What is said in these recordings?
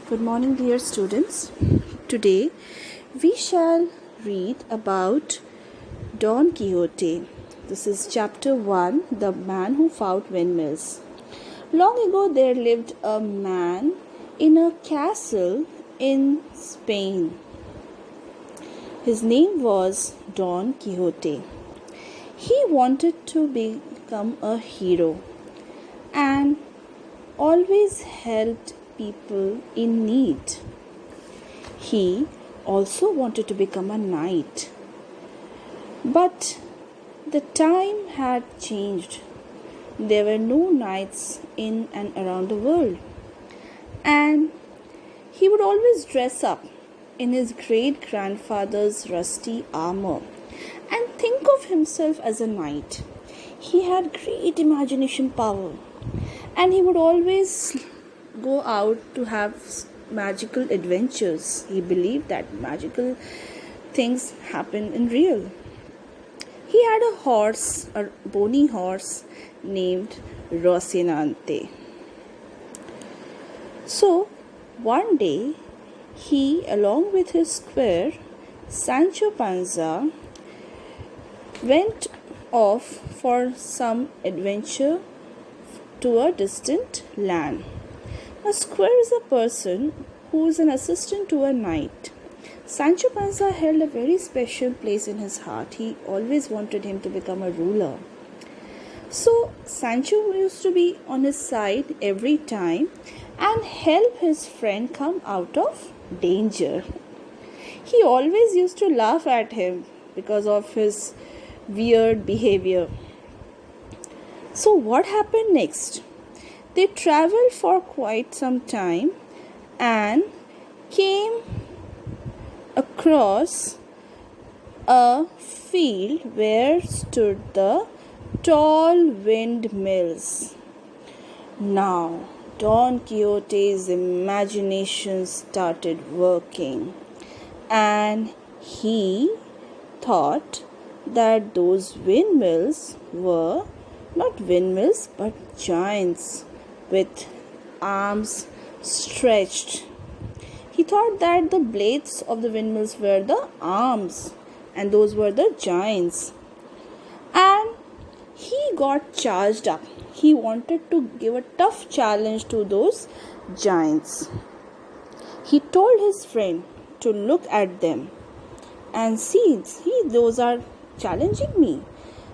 Good morning, dear students. Today we shall read about Don Quixote. This is chapter 1, The Man Who Fought Windmills. Long ago, there lived a man in a castle in Spain. His name was Don Quixote. He wanted to become a hero and always helped people in need. He also wanted to become a knight. But the time had changed. There were no knights in and around the world. And he would always dress up in his great grandfather's rusty armor and think of himself as a knight. He had great imagination power, and he would always go out to have magical adventures. He believed that magical things happen in real. He had a horse, a bony horse named Rocinante. So one day, he, along with his squire Sancho Panza, went off for some adventure to a distant land. A squire is a person who is an assistant to a knight. Sancho Panza held a very special place in his heart. He always wanted him to become a ruler. So Sancho used to be on his side every time and help his friend come out of danger. He always used to laugh at him because of his weird behavior. So what happened next? They traveled for quite some time and came across a field where stood the tall windmills. Now, Don Quixote's imagination started working, and he thought that those windmills were not windmills but giants with arms stretched. He thought that the blades of the windmills were the arms and those were the giants. And he got charged up. He wanted to give a tough challenge to those giants. He told his friend to look at them and see, those are challenging me.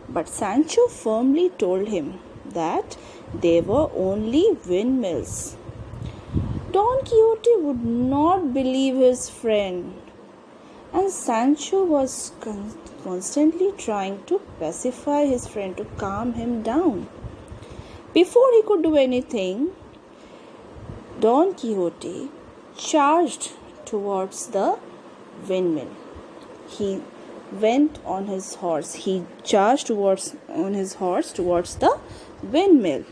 But Sancho firmly told him that they were only windmills. Don Quixote would not believe his friend, and Sancho was constantly trying to pacify his friend, to calm him down. Before he could do anything, Don Quixote charged towards the windmill. He went on his horse. He charged towards the windmill.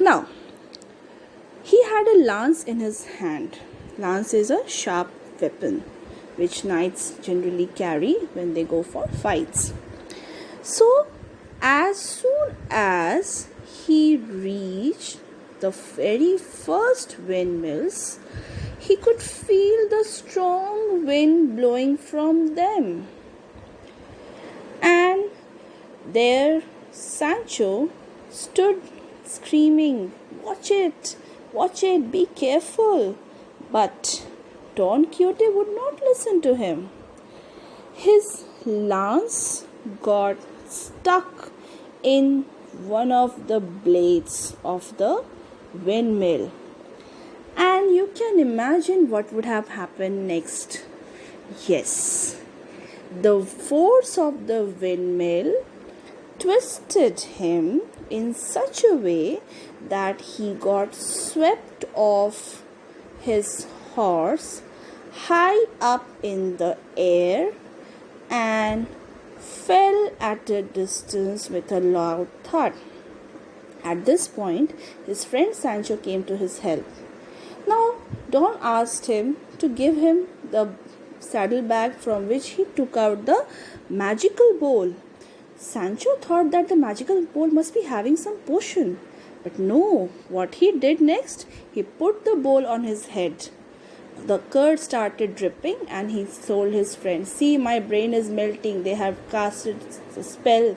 Now, he had a lance in his hand. Lance is a sharp weapon which knights generally carry when they go for fights. So, as soon as he reached the very first windmills, he could feel the strong wind blowing from them. And there Sancho stood screaming, watch it, be careful. But Don Quixote would not listen to him. His lance got stuck in one of the blades of the windmill. And you can imagine what would have happened next. Yes, the force of the windmill twisted him in such a way that he got swept off his horse high up in the air and fell at a distance with a loud thud. At this point, his friend Sancho came to his help. Now, Don asked him to give him the saddlebag from which he took out the magical bowl. Sancho thought that the magical bowl must be having some potion, But no, what he did next? He put the bowl on his head. The curd started dripping, and he told his friend, "See, my brain is melting. They have casted a spell